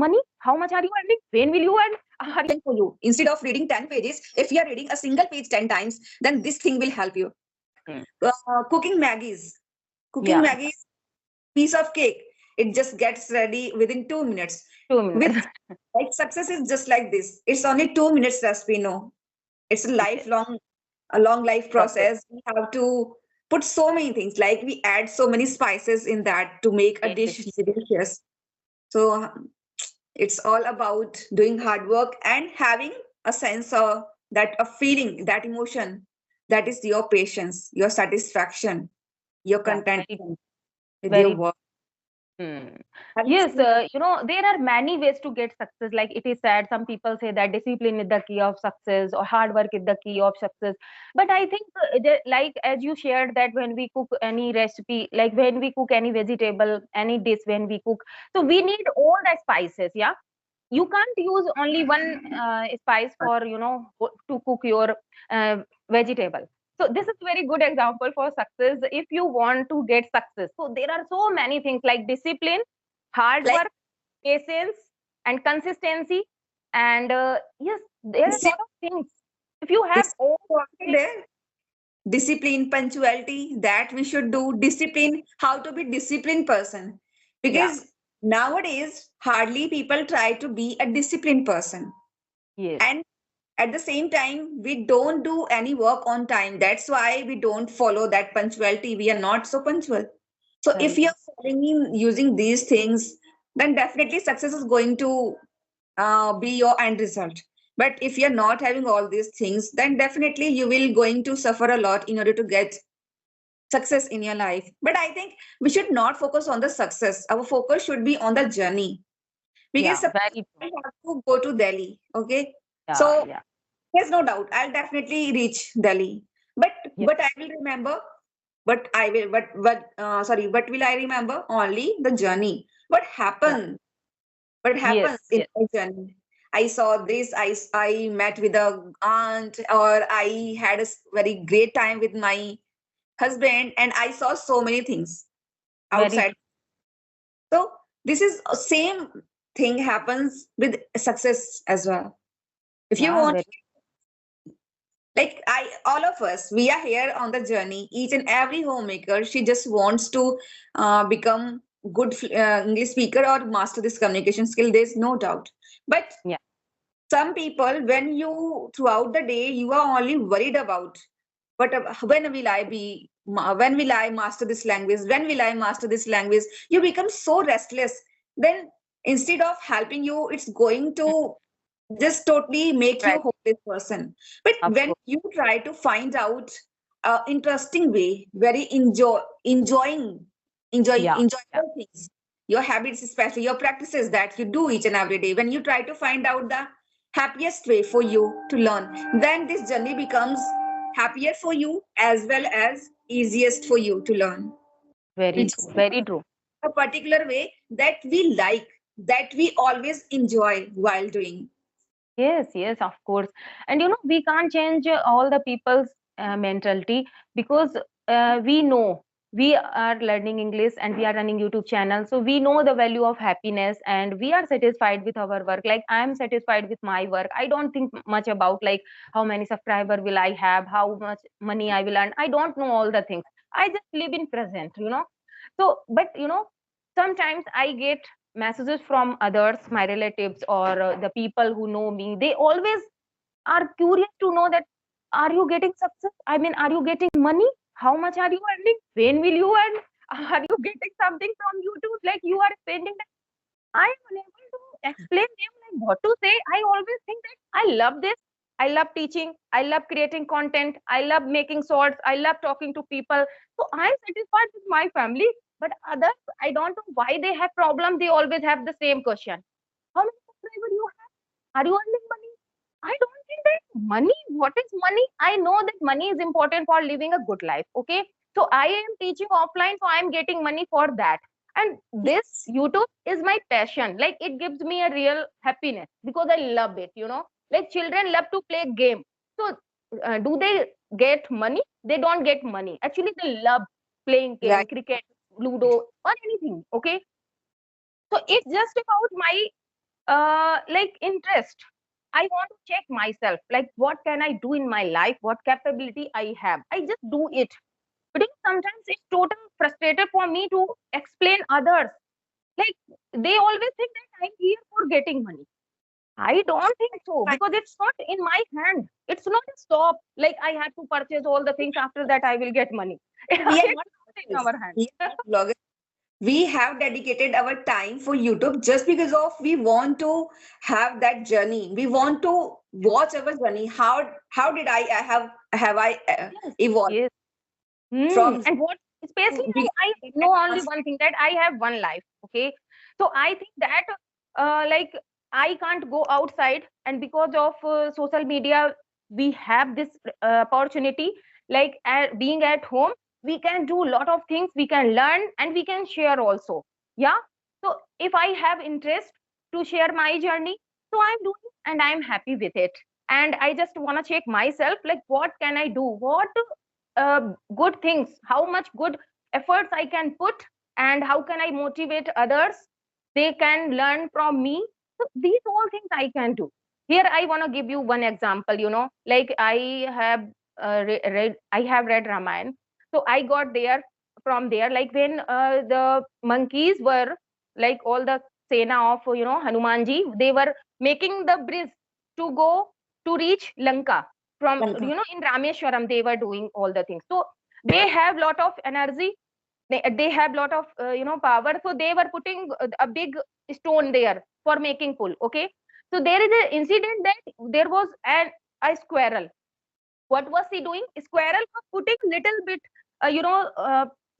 money? How much are you earning? When will you earn? Are you... For you, instead of reading 10 pages, if you are reading a single page 10 times, then this thing will help you. Hmm. Cooking Maggie's. Cooking Yeah, Maggie's piece of cake. It just gets ready within 2 minutes. 2 minutes. With like success is just like this. It's only 2 minutes recipe. No, it's Yes. a long life Process. process. We have to put so many things. Like we add so many spices in that to make a Yes. dish delicious. So it's all about doing hard work and having a sense of that, a feeling, that emotion, that is your patience, your satisfaction, your Yeah, very, contentment with your very. work. Hmm. Have you Yes, seen? there are many ways to get success. Like it is said, some people say that discipline is the key of success or hard work is the key of success. But I think, like as you shared, that when we cook any recipe, like when we cook any vegetable, any dish, when we cook, so we need all the spices. Yeah, you can't use only one spice for to cook your vegetable. So this is very good example for success if you want to get success. So there are so many things like discipline, hard Like work, patience, and consistency. And yes, there are a lot of things. If you have this all things... there, discipline, punctuality, that we should do. Discipline, how to be disciplined person. Yeah. Because nowadays, hardly people try to be a disciplined person. Yes. And at the same time, we don't do any work on time. That's why we don't follow that punctuality. We are not so punctual. So if Very you're true. following in using these things, then definitely success is going to be your end result. But if you're not having all these things, then definitely you will going to suffer a lot in order to get success in your life. But I think we should not focus on the success. Our focus should be on the journey. Because Yeah, suppose very I true. have to go to Delhi, okay? Yeah, So yeah. there's no doubt I'll definitely reach Delhi. But Yes. but I will remember, but will I remember only the journey? What Yeah. happened? What Yes, happens in yes. my journey? I saw this, I met with a aunt, or I had a very great time with my husband, and I saw so many things Very outside. true. So this is same thing happens with success as well. If you Yeah, want, very... like all of us, we are here on the journey. Each and every homemaker, she just wants to become good English speaker or master this communication skill. There's no doubt. But Yeah. some people, when you throughout the day, you are only worried about, but when will I be? When will I master this language? When will I master this language? You become so restless. Then instead of helping you, it's going Mm. to just totally make you Right. a hopeless person. But Of when course. you try to find out a interesting way, very Yeah. Yeah. enjoyable things, your habits, especially your practices that you do each and every day, when you try to find out the happiest way for you to learn, then this journey becomes happier for you as well as easiest for you to learn. Very It true. just Very becomes true. a particular way that we like, that we always enjoy while doing. Yes, yes, of course. And we can't change all the people's mentality, because we know we are learning English and we are running YouTube channel. So we know the value of happiness and we are satisfied with our work. Like I'm satisfied with my work. I don't think much about like how many subscriber will I have, how much money I will earn. I don't know all the things. I just live in present. So, but sometimes I get messages from others, my relatives, or the people who know me. They always are curious to know that, are you getting success? I mean, are you getting money? How much are you earning? When will you earn? Are you getting something from YouTube? Like you are spending that. I am unable to explain them like what to say. I always think that I love this. I love teaching. I love creating content. I love making shorts. I love talking to people. So I'm satisfied with my family. But others, I don't know why they have problem. They always have the same question. How many subscribers you have? Are you earning money? I don't think that money. What is money? I know that money is important for living a good life. Okay. So I am teaching offline, so I am getting money for that. And this YouTube is my passion. Like it gives me a real happiness because I love it. Like children love to play game. So do they get money? They don't get money. Actually, they love playing game, Right. cricket, ludo, or anything. Okay. So it's just about my like interest. I want to check myself, like what can I do in my life, what capability I have, I just do it. But sometimes it's total frustrated for me to explain others. Like they always think that I'm here for getting money. I don't think so, Right. because it's not in my hand. It's not a stop. Like I have to purchase all the things, after that I will get money. We are It's not not in bloggers. our hand. We are not bloggers. We have dedicated our time for YouTube just because of we want to have that journey. We want to watch our journey. How did I have I Yes, evolved yes. from And what, especially big I know only one thing, that I have one life. Okay. So I think that like I can't go outside, and because of social media, we have this opportunity, like being at home, we can do a lot of things, we can learn and we can share also. Yeah. So if I have interest to share my journey, so I'm doing and I'm happy with it. And I just want to check myself, like what can I do, what good things, how much good efforts I can put, and how can I motivate others, they can learn from me. So these all things I can do. Here I want to give you one example, like I have read Ramayana. So I got there, from there, like when the monkeys were, like all the sena of Hanumanji, they were making the bridge to go to reach Lanka. From Lanka. in Rameshwaram they were doing all the things. So they have lot of energy, they have lot of power, so they were putting a big stone there for making pull. Okay. So there is an incident that there was a squirrel. What was he doing? Squirrel was putting little bit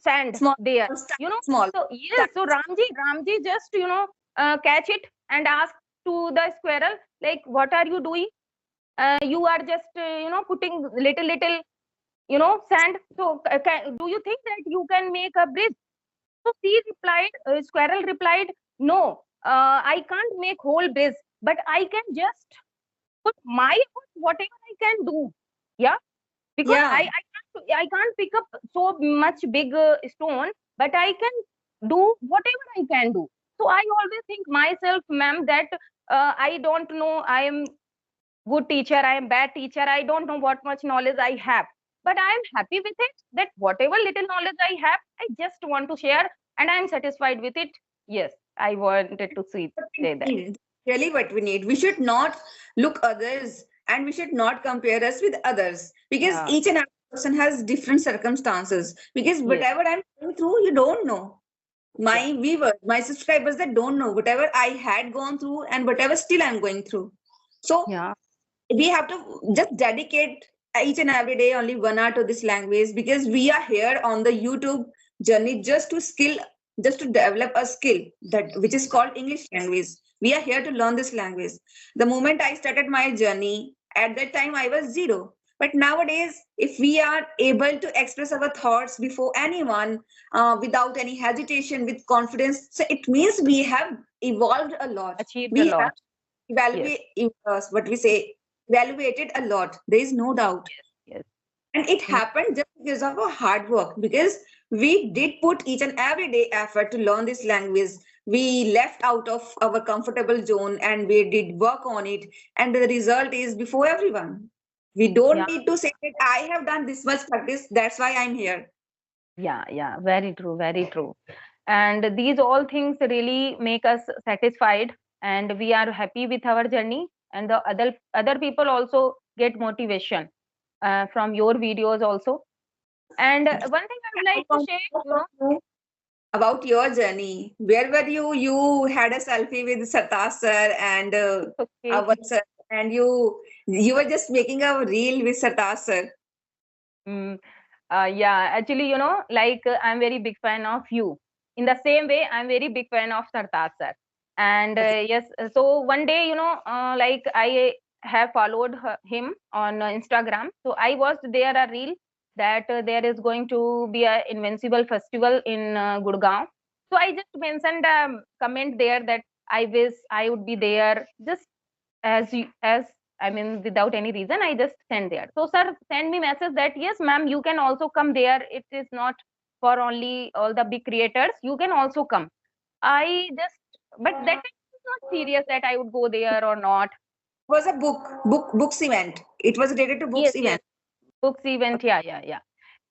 sand Small, there, you know small. so yes, so Ramji just catch it and ask to the squirrel, like what are you doing? You are just putting little sand. So do you think that you can make a bridge? So she replied, squirrel replied, no, I can't make whole bridge, but I can just put my effort, whatever I can do. Yeah. Because Yeah, I can't pick up so much big stone, but I can do whatever I can do. So I always think myself, ma'am, that I don't know, I am good teacher, I am bad teacher, I don't know what much knowledge I have, but I am happy with it, that whatever little knowledge I have, I just want to share, and I am satisfied with it. Yes, I wanted to what we say that. need. Really what we need. We should not look others and we should not compare us with others because Yeah. each and every person has different circumstances. Because Yes. whatever I'm going through, you don't know. Yeah. My viewers, my subscribers that don't know whatever I had gone through and whatever still I'm going through. So Yeah. we have to just dedicate each and every day only 1 hour to this language because we are here on the YouTube journey just to develop a skill that which is called English language. We are here to learn this language. The moment I started my journey, at that time I was zero. But nowadays, if we are able to express our thoughts before anyone without any hesitation, with confidence, so it means we have evolved a lot. Achieved a We have lot. Yes. evaluate what we say evaluated a lot, there is no doubt. Yes. Yes. And it Mm. happened just because of our hard work because we did put each and every day effort to learn this language. We left out of our comfortable zone and we did work on it, and the result is before everyone. We don't Yeah. need to say that I have done this much practice, that's why I'm here. Yeah. Yeah. Very true. Very true. And these all things really make us satisfied, and we are happy with our journey, and the other people also get motivation from your videos also. And one thing I would I like to want share, to know from you about your journey. Where were you? You had a selfie with Sartaj sir and okay. Avat sir, and you were just making a reel with Sartaj sir. Mm, yeah, actually, like I'm very big fan of you. In the same way, I'm very big fan of Sartaj sir. And Okay. yes, so one day, like I have followed him on Instagram. So I watched there a reel that there is going to be a Invincible Festival in Gurgaon. So I just mentioned a comment there that I wish I would be there. Just as I mean, without any reason, I just send there. So sir send me message that yes, ma'am, you can also come there. It is not for only all the big creators. You can also come. I just, but that time not serious that I would go there or not. Was a books event. It was related to Yes, books yes, event. books event. Yeah, yeah, yeah.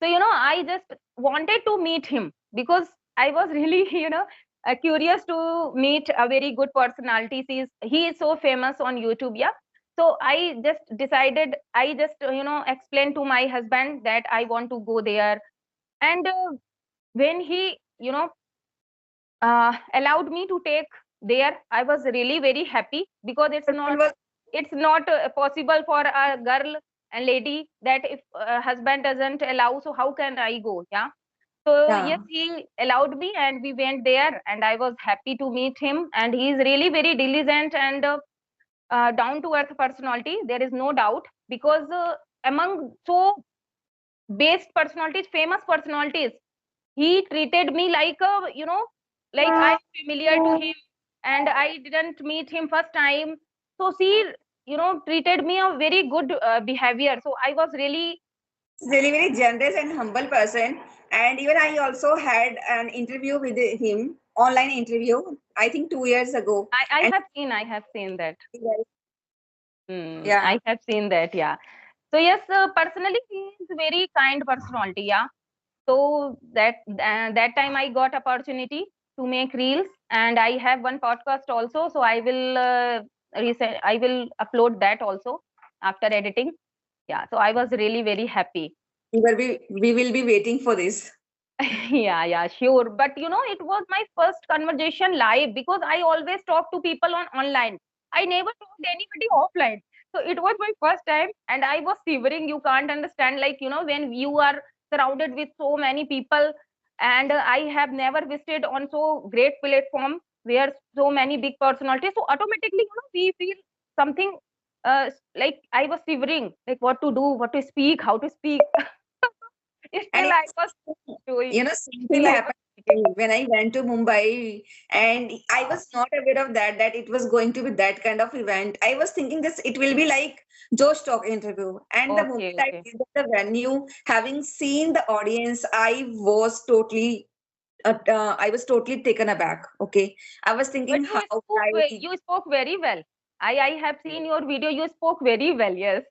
So, I just wanted to meet him because I was really, curious to meet a very good personality. He is so famous on YouTube. Yeah. So I just decided, I just, explained to my husband that I want to go there. And when he, allowed me to take there, I was really very happy because it's Husband not was it's not possible for a girl and lady that if husband doesn't allow, so how can I go? Yeah. So yeah. yes, he allowed me and we went there and I was happy to meet him, and he is really very diligent and down to earth personality. There is no doubt because among so based personalities, famous personalities, he treated me like a, like I'm familiar to him, and I didn't meet him first time. So she, treated me a very good behavior. So I was really, Really very generous and humble person. And even I also had an interview with him, online interview, I think 2 years ago. I And have seen, that. yeah, I have seen that. Yeah. So yes, personally, he is very kind personality. Yeah. So that time I got opportunity to make reels, and I have one podcast also. So I will I will upload that also after editing. Yeah. So I was really very happy. we will be waiting for this. Yeah, yeah, sure. But it was my first conversation live because I always talk to people on online. I never talked to anybody offline. So it was my first time and I was shivering. You can't understand, like, when you are surrounded with so many people, and I have never visited on so great platform where so many big personalities. So automatically, we feel something like I was shivering, like what to do, what to speak, how to speak. And Still I was doing. same thing Still I was happened speaking. when I went to Mumbai, and I was not aware of that it was going to be that kind of event. I was thinking this it will be like Josh Talk interview. And the moment Okay, I okay. reached the venue, having seen the audience, I was totally taken aback. Okay. I was But thinking how I you spoke very well. I have seen your video. You spoke very well. Yes.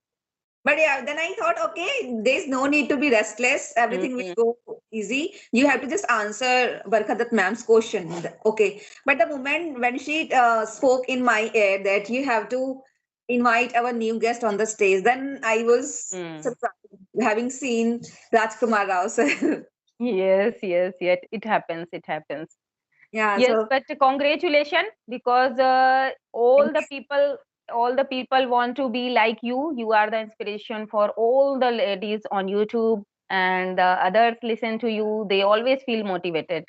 But yeah, then I thought, okay, there's no need to be restless. Everything will Mm-hmm. go easy. You have to just answer Barkhadat ma'am's question. Okay. But the moment when she spoke in my ear that you have to invite our new guest on the stage, then I was Mm. surprised having seen Rajkumar Rao sir. Yes, yes, yes. It happens. It happens. Yeah. Yes, So but congratulations because thank all the people want to be like you. You are the inspiration for all the ladies on YouTube, and others listen to you. They always feel motivated.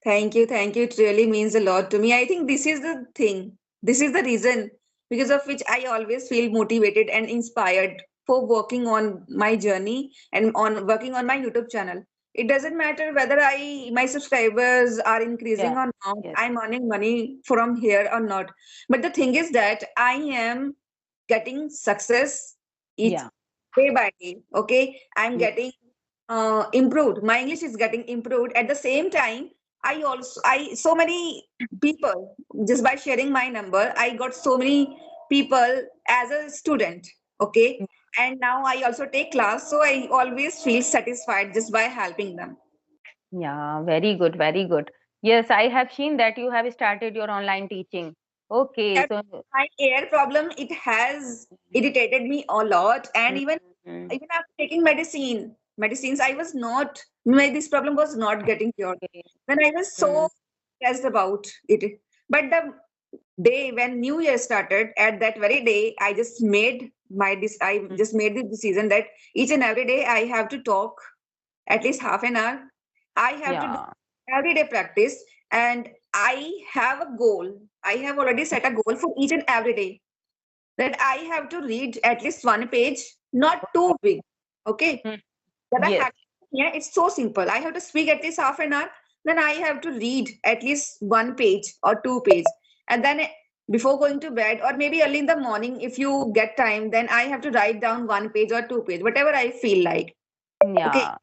Thank you. Thank you. It really means a lot to me. I think this is the thing. This is the reason because of which I always feel motivated and inspired for working on my journey and on working on my YouTube channel. It doesn't matter whether my subscribers are increasing Yeah. or not. Yes. I'm earning money from here or not. But the thing is that I am getting success each Yeah. day by day. Okay. I'm Yes. getting improved. My English is getting improved. At the same time, I so many people just by sharing my number, I got so many people as a student. Okay. And now I also take class, so I always feel satisfied just by helping them. Yeah, very good, very good. Yes, I have seen that you have started your online teaching. Okay, That so my ear problem, it has irritated me a lot. And Mhm. even after taking medicines, I was not this problem was not getting cured. Okay. Then I was Mm. so stressed about it. But the day when New Year started, at that very day, I Mm. just made the decision that each and every day I have to talk at least half an hour. I have to do Yeah. everyday practice, and I have a goal. I have already set a goal for each and every day that I have to read at least one page, not too big. Okay. Mm. That I Yes. have, yeah, it's so simple. I have to speak at least half an hour, then I have to read at least one page or two page. And then before going to bed, or maybe early in the morning, if you get time, then I have to write down one page or two page, whatever I feel like. Okay. Yeah.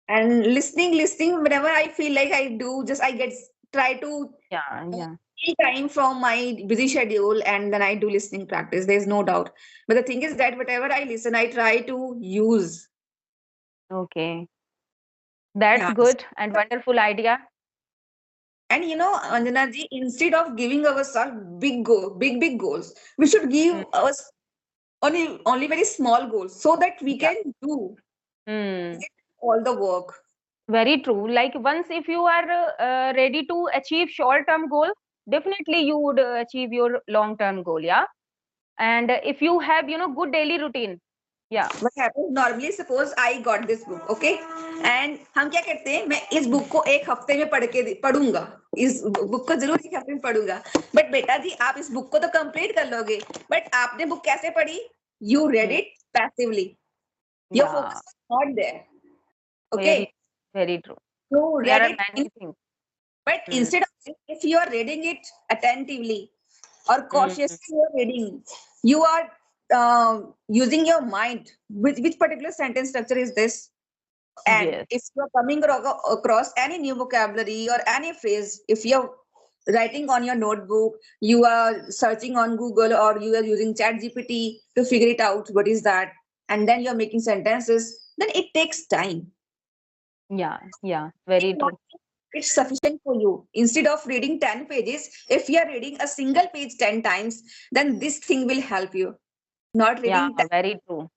And listening whenever I feel like I do, just I get try to Yeah. Yeah. steal time from my busy schedule and then I do listening practice. There's no doubt. But the thing is that whatever I listen, I try to use. Okay, that's Yeah. good and wonderful idea. And Anjana ji, instead of giving ourselves big goals, we should give Hmm. us only very small goals so that we Yeah. can do Hmm. all the work. Very true. Like once if you are ready to achieve short-term goal, definitely you would achieve your long-term goal. Yeah. And if you have, good daily routine. Yeah. What happens normally, suppose I got this book, okay, and हम क्या करते हैं, मैं इस book को एक हफ्ते में पढ़ूंगा, इस बुक को जरूर एक हफ्ते में पढ़ूंगा. बट बेटा जी, आप इस बुक को तो कंप्लीट कर लोगे, बट आपने बुक कैसे पढ़ी? You read Hmm. it passively. Your Yeah. focus was not there. Okay, Very, very true. you There read are it, many things. but Hmm. instead of if you are reading it attentively or Hmm. cautiously, you are reading, you are using your mind. Which particular sentence structure is this? And Yes. if you're coming across any new vocabulary or any phrase, if you're writing on your notebook, you are searching on Google or you are using Chat GPT to figure it out, what is that? And then you're making sentences, then it takes time. Yeah. Yeah. Very true. It's sufficient for you. Instead of reading 10 pages, if you are reading a single page 10 times, then this thing will help you. Not Yeah. reading 10 Very true.